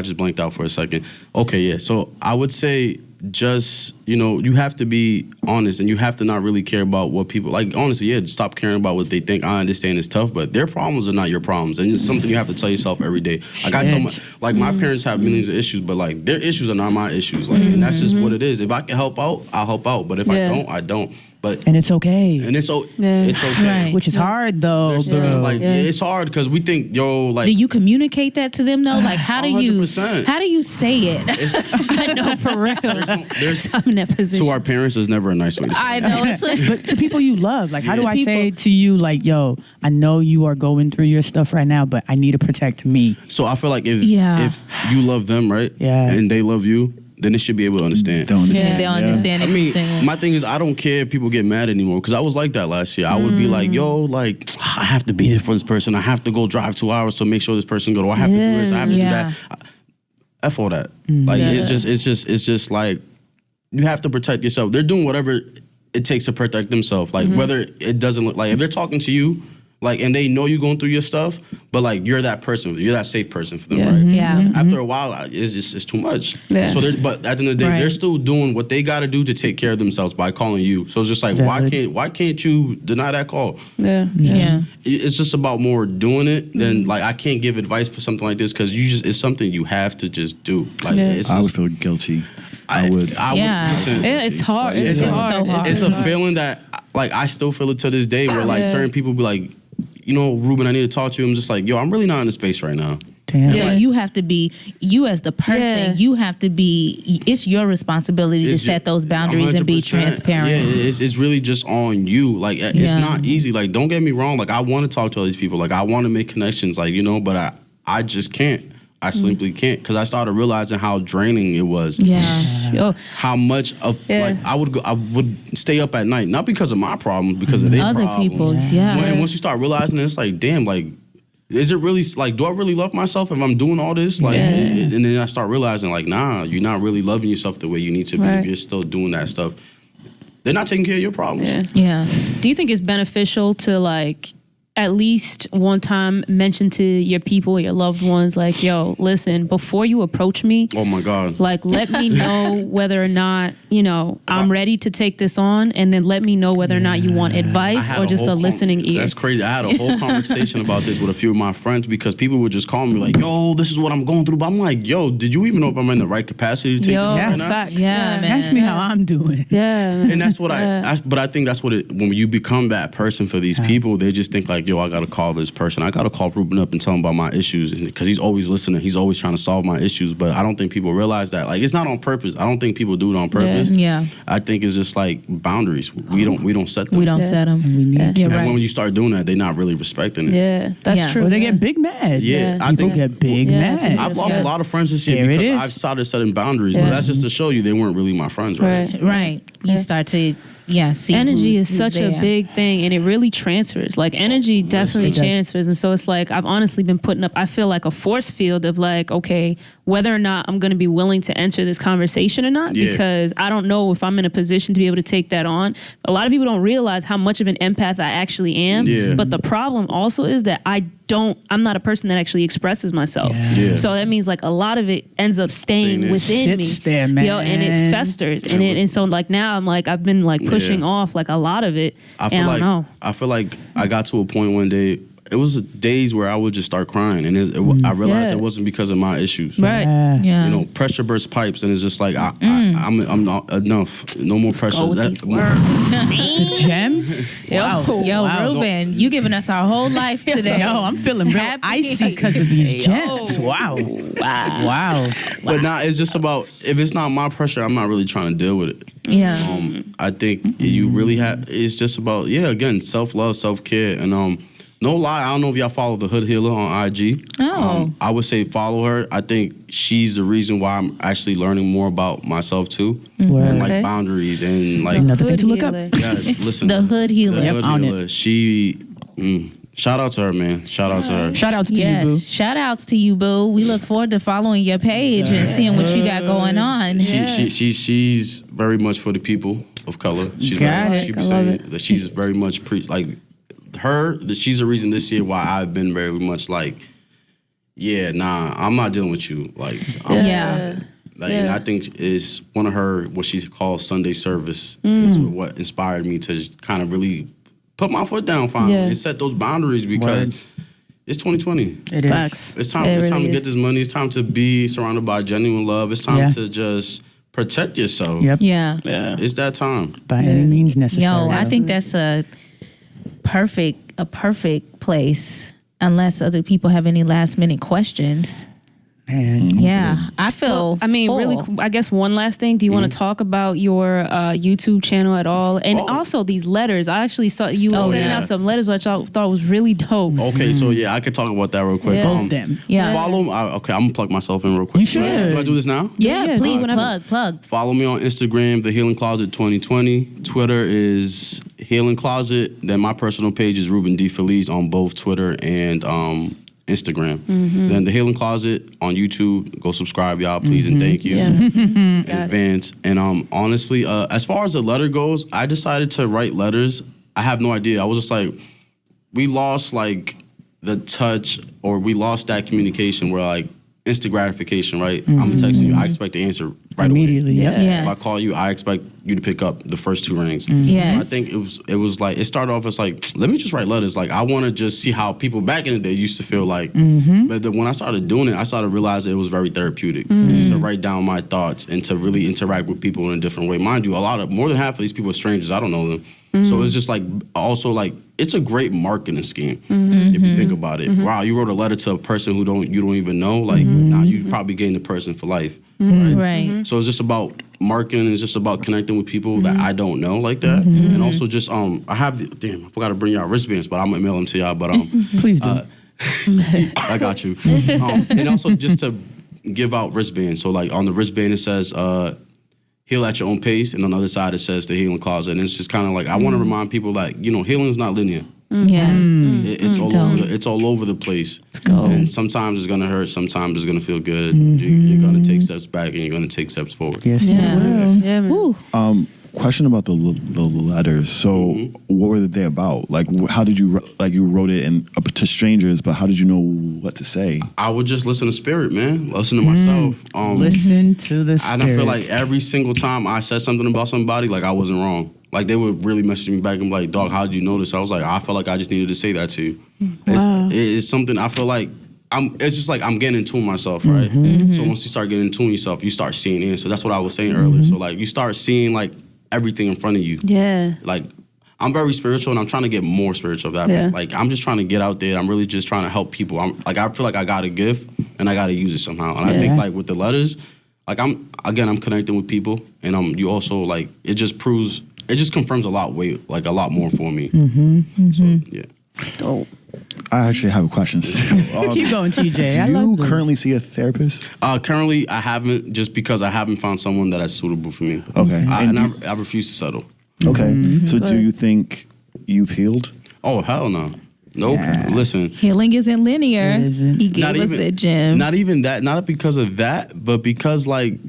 just blanked out for a second. Okay, yeah. So I would say just, you have to be honest and you have to not really care about what people, like honestly, just stop caring about what they think. I understand it's tough, but their problems are not your problems. And it's something you have to tell yourself every day. Like I tell my parents have millions of issues, but like their issues are not my issues. Like, and that's just what it is. If I can help out, I'll help out. But if I don't, I don't. And it's okay. And it's okay. Right. Which is hard though. It's hard because we think, like. Do you communicate that to them though? Like how do you 100%. say it? I know for real. There's I'm in that position. to our parents, there's never a nice way to say I it. know. It's like, But to people you love, like how do I People. say to you, like, yo, I know you are going through your stuff right now, but I need to protect me. So I feel like if you love them, right? Yeah. And they love you, then they should be able to understand. Don't understand. they don't understand I it. mean, my thing is, I don't care if people get mad anymore because I was like that last year. I would be like, yo, like, I have to be there for this person. I have to go drive 2 hours to make sure this person go. Or I have to do this. I have to do that. F all that. Like, it's just like, you have to protect yourself. They're doing whatever it takes to protect themselves. Like, whether it doesn't look like, if they're talking to you, like, and they know you're going through your stuff, but like you're that person, you're that safe person for them, right? Yeah. After a while, it's too much. So, but at the end of the day, they're still doing what they got to do to take care of themselves by calling you. So it's just like, why can't you deny that call? It's just about more doing it than like I can't give advice for something like this because it's something you have to just do. Like I would feel guilty. I would. Listen, It's hard. It's hard. so hard. It's a feeling that like I still feel it to this day where like certain people be like, Ruben, I need to talk to you. I'm just like, yo, I'm really not in the space right now. Damn. Yeah, you have to be, you as the person, you have to be, it's your responsibility to set those boundaries and be 100%. transparent. Yeah, it's really just on you. Like, it's not easy. Like, don't get me wrong. Like, I want to talk to all these people. Like, I want to make connections, like, but I just can't. I simply can't because I started realizing how draining it was. How much of like I would stay up at night not because of my problems, because of their Other problems. people's, And once you start realizing it, it's like, damn, like is it really like, do I really love myself if I'm doing all this? Like, and then I start realizing like, nah, you're not really loving yourself the way you need to be. If you're still doing that stuff, they're not taking care of your problems. Yeah. Do you think it's beneficial to like at least one time mention to your people, your loved ones, like, yo, listen, before you approach me, Oh my God. like, let me know whether or not, I'm ready to take this on, and then let me know whether or not you want advice I had or just a listening ear. That's crazy. I had a whole conversation about this with a few of my friends because people would just call me like, yo, this is what I'm going through. But I'm like, yo, did you even know if I'm in the right capacity to take this right now? Facts. Yeah, man. Ask me how I'm doing. Yeah. And that's what but I think that's what when you become that person for these people, they just think like, yo, I got to call this person. I got to call Ruben up and tell him about my issues because he's always listening. He's always trying to solve my issues. But I don't think people realize that. Like, it's not on purpose. I don't think people do it on purpose. Yeah. I think it's just like boundaries. We don't set them. We don't set them. And we need You're And right. when you start doing that, they're not really respecting it. Yeah, that's Yeah. true. Well, they get big mad. Yeah, I People think get big mad. I've lost a lot of friends this year There it because is. I've started setting boundaries. But that's just to show you they weren't really my friends, right? Right. You start to, see. Energy who's is such a there. big thing, and it really transfers. Like, energy definitely it does. transfers. And so it's like, I've honestly been putting up, I feel like a force field of like, okay, whether or not I'm going to be willing to enter this conversation or not, Yeah. because I don't know if I'm in a position to be able to take that on. A lot of people don't realize how much of an empath I actually am. Yeah. But the problem also is that I'm not a person that actually expresses myself. Yeah. So that means like a lot of it ends up staying Staying in. within me. Sits there, man. And it festers. And so like now I'm like, I've been like pushing Yeah. off like a lot of it. I feel and like I don't know. I feel like I got to a point one day. It was days where I would just start crying, and I realized Yeah. it wasn't because of my issues. Right. Yeah. You know, pressure burst pipes, and it's just like I'm not enough. No more pressure. Go with That- these words. The gems. Wow. Yo, Wow. Ruben, you giving us our whole life today. Yo, I'm feeling real Happy. icy because of these gems. Yo. Wow. Wow. Wow. But nah, it's just about if it's not my pressure, I'm not really trying to deal with it. Yeah. I think you really have. It's just about again, self-love, self-care, and no lie, I don't know if y'all follow the Hood Healer on IG. Oh. I would say follow her. I think she's the reason why I'm actually learning more about myself too, Word. and like Okay. boundaries and like Another thing to look Healer. up. yes, listen, The Hood Healer. the Yep, Hood on it. Healer. She, shout out to her, man. Shout out to her. Shout outs to Yes. you, boo. Shout outs to you, boo. We look forward to following your page and seeing what you got going on. She's very much for the people of color. She's Got very, it. she be I love saying it. that she's very much she's the reason this year why I've been very much like, yeah, nah, I'm not dealing with you. Like, Yeah. and I think it's one of her what she calls Sunday service is what inspired me to kind of really put my foot down finally Yeah. and set those boundaries because Word. it's 2020. It is. Facts. It's time. It It's time really to get is. this money. It's time to be surrounded by genuine love. It's time Yeah. to just protect yourself. Yep. Yeah. Yeah. It's that time. By any means necessary. Yo, I think that's a perfect place. Unless other people have any last minute questions. Man. Yeah. I feel Well, I mean, full. really, I guess one last thing. Do you want to talk about your YouTube channel at all? And also these letters. I actually saw you were sending yeah. out some letters, which I thought was really dope. Okay, so I could talk about that real quick. Yeah. Both them. Yeah. Follow. Okay, I'm gonna plug myself in real quick. You should. Do I do this now? Yeah, Yeah, please whenever. plug. Follow me on Instagram, The Healing Closet 2020. Twitter is Healing Closet. Then my personal page is Ruben D. Feliz on both Twitter and Instagram. Then The Healing Closet on YouTube. Go subscribe, y'all, please, and thank you in advance. And honestly, as far as the letter goes, I decided to write letters. I have no idea. I was just like, we lost like the touch, or we lost that communication where like instant gratification, right? I'm texting you, I expect the answer right Immediately. Yeah. Yep. Yes. away. If I call you, I expect you to pick up the first two rings. Yes. So I think it was like it started off as like, let me just write letters. Like I want to just see how people back in the day used to feel like. But then when I started doing it, I started realizing it was very therapeutic to write down my thoughts and to really interact with people in a different way. Mind you, more than half of these people are strangers. I don't know them. So it's just like also like it's a great marketing scheme if you think about it. Wow, you wrote a letter to a person you don't even know. Like now you probably gained the person for life. Right. So it's just about marketing. It's just about connecting with people that I don't know like that, and also just I forgot to bring y'all wristbands, but I'm gonna mail them to y'all. But Please do. I got you. And also just to give out wristbands. So like on the wristband it says heal at your own pace, and on the other side it says The Healing Closet. And it's just kind of like I want to remind people that healing is not linear. Yeah. It's all over. It's all over the place. go. And sometimes it's gonna hurt. Sometimes it's gonna feel good. You're gonna take steps back and you're gonna take steps forward. Yes, Yeah. it will. Yeah, man. Question about the letters. So, what were they about? Like, how did you you wrote it to strangers? But how did you know what to say? I would just listen to spirit, man. Listen to myself. Listen to the spirit. And I feel like every single time I said something about somebody, like I wasn't wrong. Like they would really message me back and be like, "Dog, how did you know this?" I was like, "I felt like I just needed to say that to you." Wow. It's something I feel like it's just like I'm getting in tune myself, right? So once you start getting in tune yourself, you start seeing answers. That's what I was saying earlier. So like you start seeing like everything in front of you. Yeah. Like I'm very spiritual and I'm trying to get more spiritual that Yeah. Like I'm just trying to get out there. I'm really just trying to help people. I feel like I got a gift and I got to use it somehow. And I think like with the letters, like I'm connecting with people and you also like it just confirms a lot more for me. So yeah. Dope. I actually have a question. Keep going, TJ. I Do you love this. currently see a therapist? Currently, I haven't, just because I haven't found someone that is suitable for me. Okay. I refuse to settle. Okay. So, do Good. you think you've healed? Oh, hell no. Nope. Listen. Healing isn't linear. It isn't. He gave us the gym. Not even that. Not because of that, but because, like,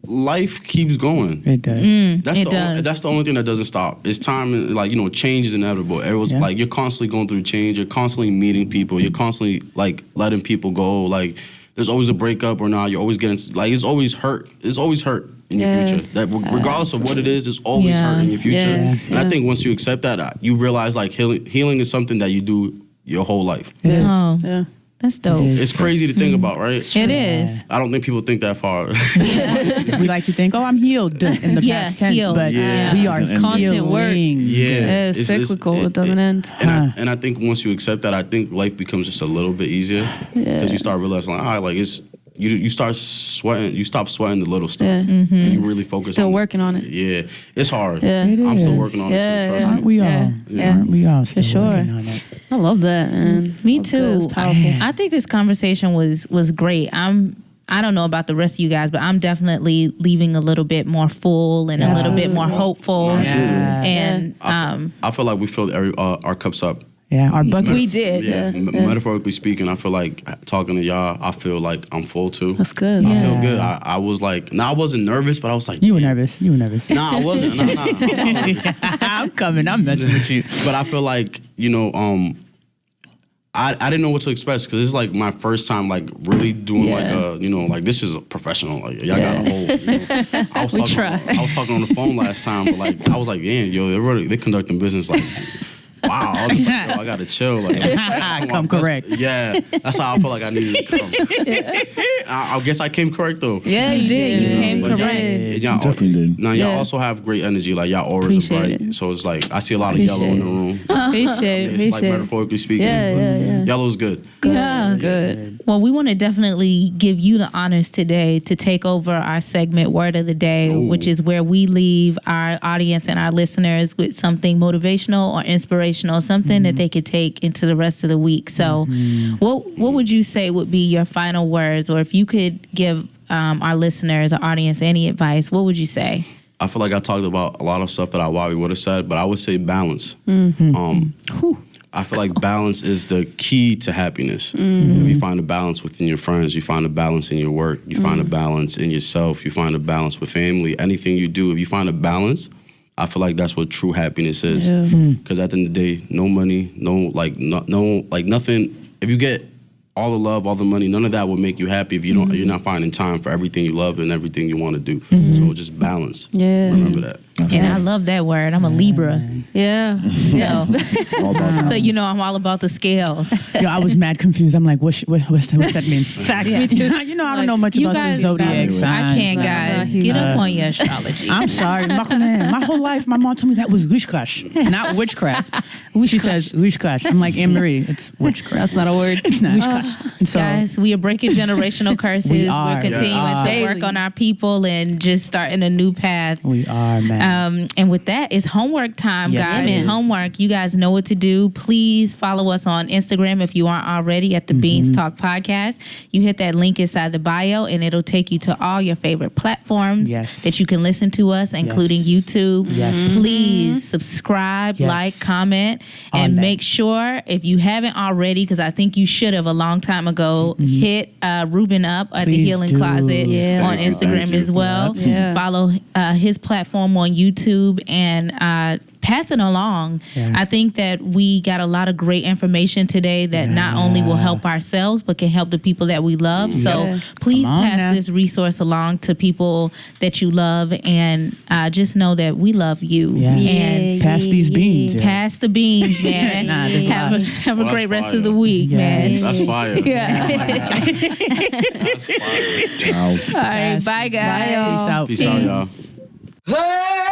life keeps going. It does. That's the only thing that doesn't stop. It's time, and, like, change is inevitable. Everyone's like, you're constantly going through change. You're constantly meeting people. You're constantly, like, letting people go. Like, there's always a breakup or not. You're always getting, like, it's always hurt. It's always hurt in your future. That regardless of what it is, it's always hurt in your future. Yeah. And I think once you accept that, you realize, like, healing is something that you do your whole life. It is. Oh, Yeah. that's dope. It's crazy to think about, right? It is. I don't think people think that far. We like to think, oh, I'm healed in the Yeah, past tense, healed. but Yeah. we are It's an constant work. healing. Yeah, it's cyclical. It doesn't end. And I think once you accept that, I think life becomes just a little bit easier because you start realizing, like, all right, like it's you start sweating. You stop sweating the little stuff, Yeah. and you really focus. Still on working on it. Yeah, it's hard. Yeah. It I'm still is. working on it Yeah, too. Trust yeah. me. Aren't we all? Yeah. Aren't we all still sure. working on it? I love that, man. Me That's too. good. It's powerful. I think this conversation was great. I don't know about the rest of you guys, but I'm definitely leaving a little bit more full and a little bit more hopeful. Absolutely. And I feel like we filled our cups up. Yeah, our bucket. we did. Yeah, metaphorically speaking, I feel like talking to y'all, I feel like I'm full too. That's good. I feel good. I was like, I wasn't nervous, but I was like, You were nervous. You were nervous. Nah, I wasn't. Nah, I'm not nervous. I'm coming. I'm messing with you. But I feel like, I didn't know what to expect because this is like my first time like really doing like this is a professional. Like y'all got a whole. I was talking on the phone last time, but like I was like, damn, they're conducting business like. Wow, I was just like, I gotta chill. Like, Come correct. Yeah, that's how I felt like I needed to come. I guess I came correct though. yeah, you did. You came But correct. y'all Definitely did. Now y'all also have great energy. Like y'all auras are Appreciate bright, it. so it's like I see a lot of yellow in the room. Appreciate it. It's like Appreciate it. metaphorically speaking. Yeah. Yellow's good. Yeah. Good. Well, we want to definitely give you the honors today to take over our segment Word of the Day, which is where we leave our audience and our listeners with something motivational or inspirational, something that they could take into the rest of the week. So what would you say would be your final words? Or if you could give our listeners or audience any advice, what would you say? I feel like I talked about a lot of stuff that I probably would have said, but I would say balance. I feel like balance is the key to happiness. If you find a balance within your friends, you find a balance in your work, you find a balance in yourself, you find a balance with family, anything you do, if you find a balance, I feel like that's what true happiness is. Because at the end of the day, no money, nothing. If you get all the love, all the money, none of that will make you happy if you're not finding time for everything you love and everything you want to do. So just balance. Yeah. Remember that. And I love that word. I'm a Libra. Yeah. So, All about so you know I'm all about the scales. Yo, I was mad confused. I'm like, what's that mean? Facts. Yeah. Me too. I don't know much You about the guys, zodiac signs. I can't, guys. Get up on your astrology. I'm sorry. My whole life, my mom told me that was witchcraft, not witchcraft. She says witchcraft. I'm like, Anne Marie, it's witchcraft. That's not a word. It's not. Witchcraft. And so, Guys, we are breaking generational curses. We are. We're continuing to Daily. work on our people and just starting a new path. we are, man. And with that, it's homework time, Yes, guys. it is. Homework. You guys know what to do. Please follow us on Instagram if you aren't already at the Beans Talk Podcast. You hit that link inside the bio, and it'll take you to all your favorite platforms Yes. that you can listen to us, including YouTube. Yes. Please subscribe, Yes. like, comment, On and that. make sure if you haven't already, because I think you should have a long time ago, hit Ruben up at the Please Healing do. Closet Yeah. on Thank you, Instagram thank you. as well. Yep. Yeah. Follow his platform on YouTube and pass it along. Yeah. I think that we got a lot of great information today that not only will help ourselves but can help the people that we love. So Yeah. please Come on pass now. this resource along to people that you love, and just know that we love you. Yeah. And Pass these beans. Yeah. pass the beans, man. Nah, there's a have lot. have a Well, great that's rest of the fire. week, man. Yes. That's fire. Yeah. That's fire. Ciao. All right, bye guys. Bye, y'all. Peace out, y'all. Hey!